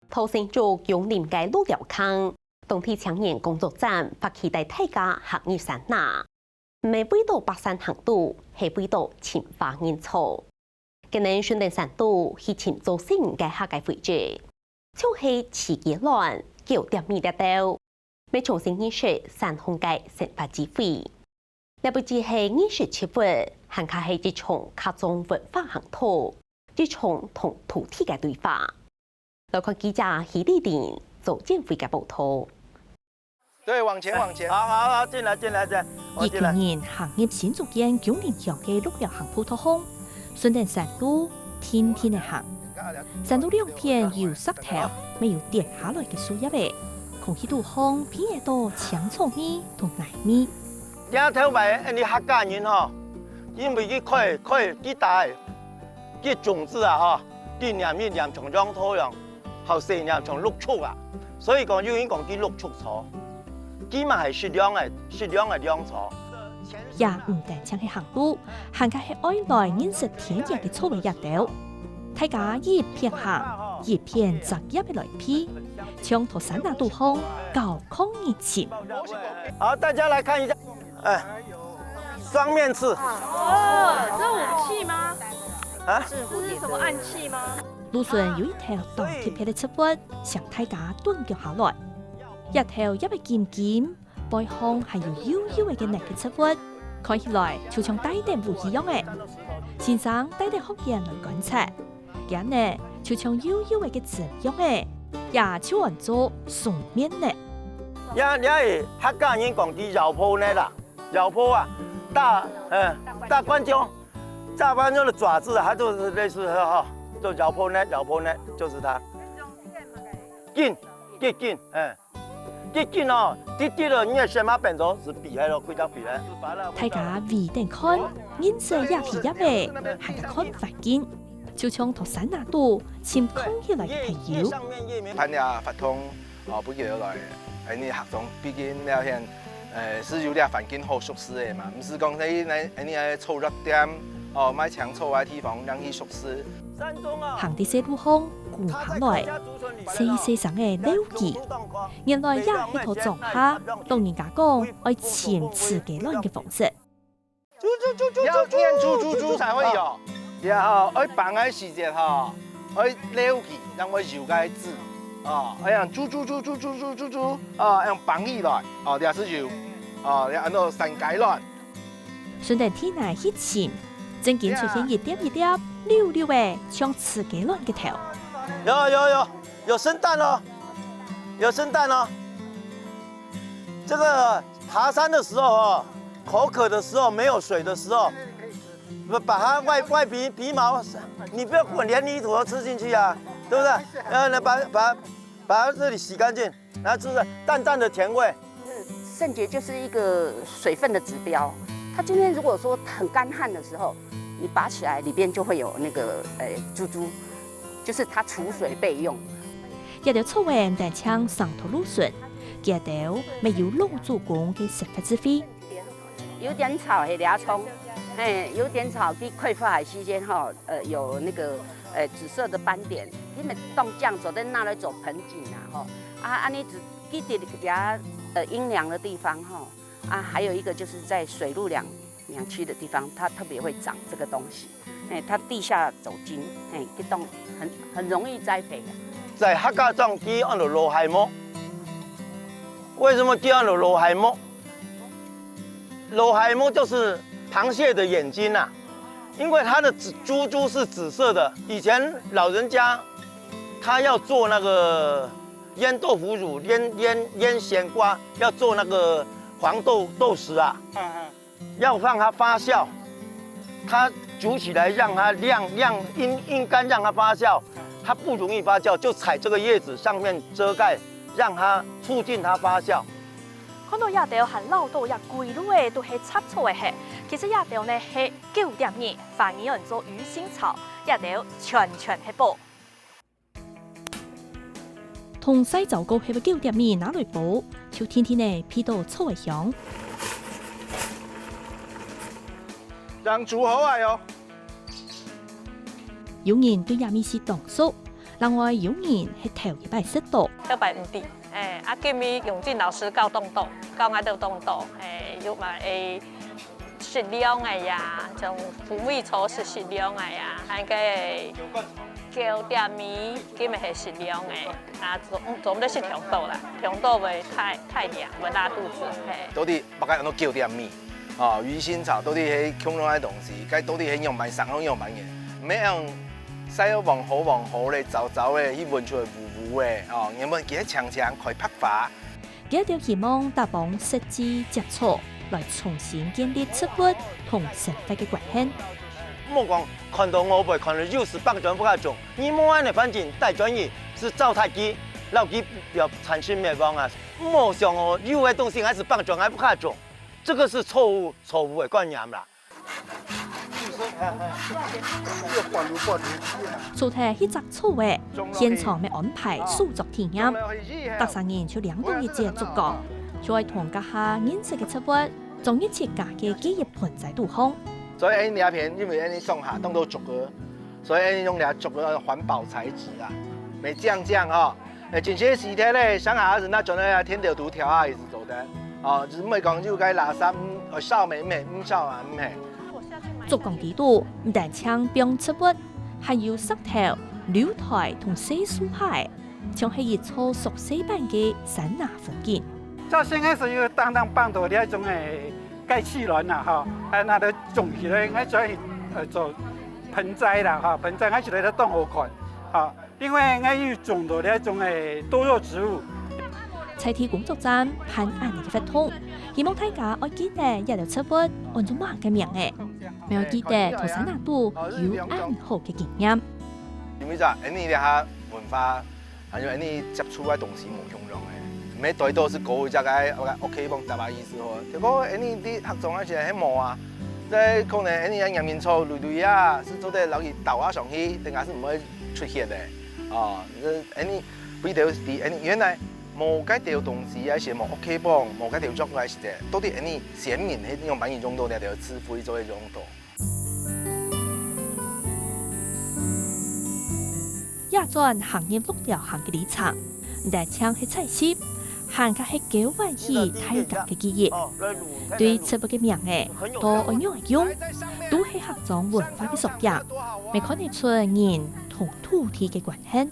土生族用林街路寮坑，当地青年工作站发起带大家行入山那，唔係為到白山行道，係為到前花煙草。今年選定山道係前做先嘅下屆會址，就係持幾亂叫點米得到，未重新認識山空界生活智慧。呢不只係認識切活，還卡係一種各種文化行頭，一種同土地嘅對話。來看記者許麗玲做建會嘅報道。對，往前，好，進來，一群人行入新竹縣九林鄉嘅路寮行普陀鄉，順定山路天天的行。山路兩邊有石頭，沒有跌下來嘅樹葉嘅，空氣度風偏得到青草味同泥味。而頭埋你客家人嗬，因為佢幾大，幾種子啊嗬，幾年從養土壤，後四年從綠畜啊，所以講有人講啲綠畜草。基本係適量嘅糧草，也唔單淨係行路，行嘅係愛來認識天然嘅草味入到。大家一片行，一片摘葉嘅來批，將土山那度風高空熱情。好，大家來看一下，雙面刺。這武器嗎？啊？這是什麼暗器嗎？路順有一條當貼片嘅植物，向大家蹲腳下來。日頭一位劍劍，背後係有幽幽嘅泥嘅植物，看起來就像帶點霧一樣嘅。先生帶點學人來觀察，人呢就像幽幽嘅字樣嘅，也就按做雙面呢。也係客家人講啲柔坡呢啦，柔坡啊，大關椒的爪子，它就是類似哈，就柔坡呢，就是它。勁，啲劍哦，啲咯，你嘅什麼變咗是比喺度，幾條比咧？大家圍定看，顏色一皮一味，係個看法見，就像土山那度潛空起來嘅朋友。攀呀發通哦，不記得來，喺你學中，畢竟了現是有啲環境好舒適嘅嘛，唔是講你喺燥熱點哦，買長草嘅地方讓佢舒適。行啲些路風顧下來，細上嘅溜記，原來也係套撞下，同人家講愛潛自己亂嘅方式。要念豬才會有，然後愛綁喺時節哈，愛溜記，讓我搖個字，哦，哎呀豬，哦，用綁起來，哦，也是搖，哦，然後山解亂。順帶天內一潛。正見出現一點溜溜嘅，像自己亂嘅頭。有生蛋咯，這個爬山的時候哦，口渴的時候，沒有水的時候，把它外皮毛，你不要連泥土都吃進去啊，對不對？然後呢，把它這裡洗乾淨，然後就是淡淡的甜味。聖潔就是一個水分的指標。它今天如果說很乾旱的時候，你拔起來，裏邊就會有那個珠，就是它儲水備用。一條草原但槍上頭路順，一條沒有老祖公嘅食法之非。有點草係倆蔥，有點草啲葵花海期間哈，有那個紫色的斑點，因為凍醬走在那裡走盆景啊，哈你只一點比較陰涼的地方哈，還有一個就是在水陸兩區的地方，它特別會長這個東西，它地下走進，一棟很容易栽培。在客家莊地按照羅海木，為什麼地按照羅海木？羅海木就是螃蟹的眼睛啊，因為它的珠是紫色的。以前老人家他要做那個醃豆腐乳、醃鹹瓜，要做那個黃豆豉啊。要讓它發酵，它煮起來讓它陰乾，讓它發酵，它不容易發酵，就採這個葉子上面遮蓋，讓它促進它發酵。看到野條和老豆也規路嘅都係插草嘅係，其實野條呢係9點二，反而有人做魚腥草，野條全係寶。同西走高係個9點二拿來補，就天天呢批到草嘅香。讓煮好啊喲！有人對亞米是當熟，另外有人係頭一擺識讀，小白唔啲，今日用盡老師教東道，教我到東道，又咪適量嘅呀，從父母初是適量嘅呀，還個叫點米，今日係適量嘅，總得是調度啦，調度袂太涼，袂拉肚子。到底目個安怎叫點米？哦，魚腥草到底係恐龍嘅東西，該到底係用蠻上用蠻嘅，唔係用使咗黃河咧、走咧，去聞出來糊糊嘅，哦，原本佢係長長可以拍發。佢一條希望搭幫設計接觸，來重新建立植物同生態嘅關係。莫講看到5倍，看到60、100種不較種，你莫安的環境帶轉移是糟蹋機，老機要產生滅亡啊！莫想哦，有的東西還是100種，還不較種，這個是錯誤的觀念啦。做題係隻錯嘅，現場咪安排數作體驗，特產人就2個月節足夠，再同家下認識嘅植物，仲一設假嘅基業盆栽度空。所以呢片因為呢種下當到竹嘅，所以用嚟竹嘅環保材質啦，咪醬哦。近些時體咧，鄉下人那種咧天條圖條啊，也是做得哦，就是唔係講就該垃圾唔少咪唔係唔少啊唔係。竹工地度唔但搶變植物，還有石頭、柳台同細樹海，將係一處熟悉版嘅山拿風景。就先開始要當幫到呢一種蓋氣輪啦，哈，那啲種起來，我再做盆栽啦，哈，盆栽我起來都當好看，哈，因為我要種到呢一種多肉植物。採體工作站攀案嘅發通，希望大家愛記得一條植物按照乜嘅名嘅，咪要記得同山拿度有安好嘅經驗。因為咋，呢啲下文化，還有呢接觸嘅東西冇共用嘅。每對都是高一隻嘅，OK 幫大把意思好。結果呢啲合種嗰時係冇啊，即係可能呢啲人面草類啊，是做得留意豆啊上去，定係是唔會出現嘅。哦，呢背條啲原來冇嗰條東西係冇 OK 幫，冇嗰條作嘅係到底呢顯明係用蠻嚴重到呢條智慧做嘅用途。也轉行業6條行嘅里程，但搶係採集。行家係9萬億大家嘅記憶，對植物嘅名嘅多按樣用，都係合種文化嘅縮影，未可能出人同土地嘅關係。